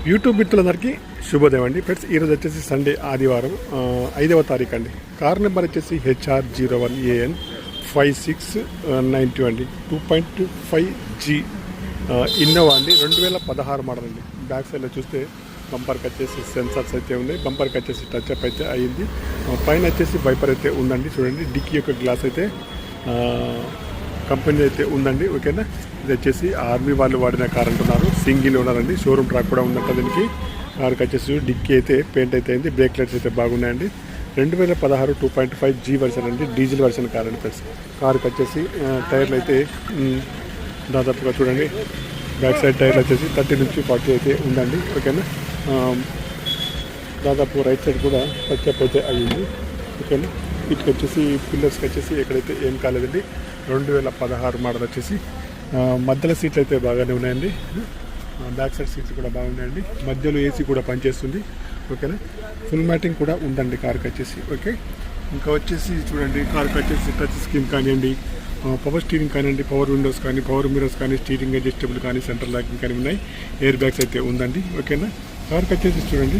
YouTube మిత్రులందరికీ శుభోదయం అండి. ఫ్రెండ్స్ ఈరోజు వచ్చేసి సండే ఆదివారం 5వ తారీఖు అండి. కార్ నెంబర్ వచ్చేసి HR01AN 5692 అండి. 2.5G ఇన్నోవా అండి. 2016 మోడల్ అండి. బ్యాక్ సైడ్లో చూస్తే బంపర్కి వచ్చేసి సెన్సార్స్ అయితే ఉన్నాయి. బంపర్కి వచ్చేసి టచ్ అప్ అయితే అయ్యింది. పైన వచ్చేసి వైపర్ అయితే ఉందండి. చూడండి డిక్కీ యొక్క గ్లాస్ అయితే కంపెనీ అయితే ఉందండి. ఓకేనా, ఇది వచ్చేసి ఆర్మీ వాళ్ళు వాడిన కార్ అంటున్నారు. సింగిల్ ఓనర్ అండి. షోరూమ్ ట్రాక్ కూడా ఉందంట దీనికి. కార్కి వచ్చేసి డిక్కీ అయితే పెయింట్ అయితే అయింది. బ్రేక్ లైట్స్ అయితే బాగున్నాయండి. 2016 2.5G వర్షన్ అండి. డీజిల్ వర్షన్ కార్ అండి ఫ్రెండ్స్. కార్కి వచ్చేసి టైర్లు అయితే దాదాపుగా చూడండి, బ్యాక్ సైడ్ టైర్లు వచ్చేసి 30 నుంచి 40 అయితే ఉందండి. ఓకేనా, దాదాపు రైట్ సైడ్ కూడా టచ్అప్ అయితే అయ్యింది. ఓకేనా, వీటికి వచ్చేసి పిల్లర్స్కి వచ్చేసి ఎక్కడైతే ఏం కాలేదండి. 2016 మోడల్ వచ్చేసి మధ్యలో సీట్లు అయితే బాగానే ఉన్నాయండి. బ్యాక్ సైడ్ సీట్లు కూడా బాగున్నాయండి. మధ్యలో ఏసీ కూడా పనిచేస్తుంది. ఓకేనా, ఫుల్ మ్యాటింగ్ కూడా ఉందండి కార్కి వచ్చేసి. ఓకే, ఇంకా వచ్చేసి చూడండి, కార్కి వచ్చేసి టచ్ స్క్రీన్ కానివ్వండి, పవర్ స్టీరింగ్ కానివ్వండి, పవర్ విండోస్ కానీ, పవర్ మిరర్స్ కానీ, స్టీరింగ్ అడ్జస్టబుల్ కానీ, సెంట్రల్ లాకింగ్ కానీ ఉన్నాయి. ఎయిర్ బ్యాగ్స్ అయితే ఉందండి. ఓకేనా, కార్కి వచ్చేసి చూడండి,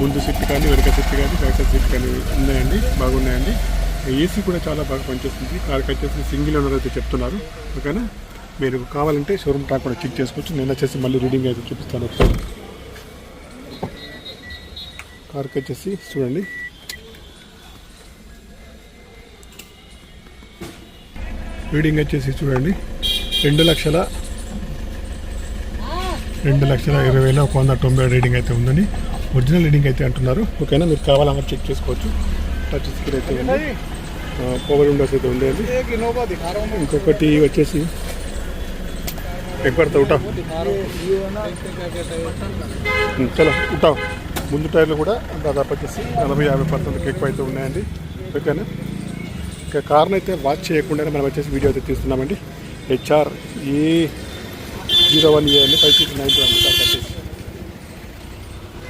ముందు సీట్ కానీ, వెనక సీట్ కానీ, బ్యాక్ సైడ్ సీట్ కానీ ఉన్నాయండి, బాగున్నాయండి. ఏసీ కూడా చాలా బాగా పనిచేస్తుంది. కార్కి వచ్చేసి సింగిల్ ఓనర్ అయితే చెప్తున్నారు. ఓకేనా, మీరు కావాలంటే షోరూమ్ ట్రాక్ కూడా చెక్ చేసుకోవచ్చు. నేను వచ్చేసి మళ్ళీ రీడింగ్ అయితే చూపిస్తాను ఒకసారి. కార్కి వచ్చేసి చూడండి, రీడింగ్ వచ్చేసి చూడండి 2,20,190 రీడింగ్ అయితే ఉందని ఒరిజినల్ రీడింగ్ అయితే అంటున్నారు. ఓకేనా, మీరు కావాలన్నా చెక్ చేసుకోవచ్చు. టచ్ స్క్రీన్ అయితే ఉంది, పవర్ విండోస్ అయితే ఉండేది. ఇంకొకటి వచ్చేసి ఎక్కడితో ఉంటా చలో ఉంటాం. ముందు టైర్లు కూడా దాదాపు వచ్చేసి 40-50% ఎక్కువ అయితే ఉన్నాయండి. ఓకేనా, ఇంకా కార్ని అయితే వాచ్ చేయకుండానే మనం వచ్చేసి వీడియో అయితే తీస్తున్నామండి. HR01AN 5692 అండి. కార్కి వచ్చేసి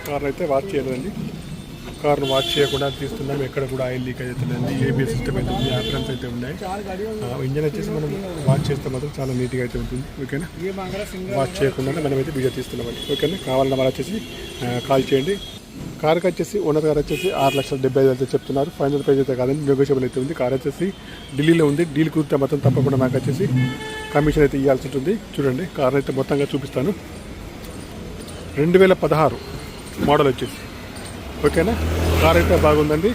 కార్ని అయితే వాచ్ చేయలేదండి. కార్ను వాచ్ చేయకుండా తీస్తున్నాం. ఎక్కడ కూడా ఆయిల్ లీక్ అయితే లేదండి. ఏబిఎస్ సిస్టమ్ అయితే ఉంది, యాప్రన్స్ అయితే ఉన్నాయి. ఇంజన్ వచ్చేసి మనం వాచ్ చేస్తే మాత్రం చాలా నీట్గా అయితే ఉంటుంది. ఓకేనా, వాచ్ చేయకుండానే మనం అయితే వీడియో తీస్తున్నామండి. ఓకేనా, కావాలన్న వాళ్ళు వచ్చేసి కాల్ చేయండి. కార్కి వచ్చేసి ఓనర్ గారు వచ్చేసి 6,75,000 అయితే చెప్తున్నారు. ఫైనల్ ప్రైస్ అయితే కాదండి, నెగోషియబుల్ అయితే ఉంది. కార్ వచ్చేసి ఢిల్లీలో ఉంది. డీల్ కుదిరితే మొత్తం తప్పకుండా నాకు వచ్చేసి కమిషన్ అయితే ఇవ్వాల్సి ఉంటుంది. చూడండి, కార్ అయితే మొత్తంగా చూపిస్తాను. 2016 మోడల్ వచ్చేసి. ఓకేనా, కార్ అయితే బాగుందండి.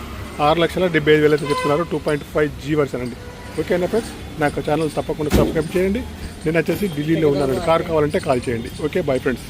6,75,000 అయితే చెప్తున్నారు. 2.5G వర్షన్ అండి. ఓకేనా ఫ్రెండ్స్, నాకు ఛానల్ తప్పకుండా సబ్స్క్రైబ్ చేయండి. నేను వచ్చేసి ఢిల్లీలో ఉన్నానండి. కార్ కావాలంటే కాల్ చేయండి. Okay, bye friends.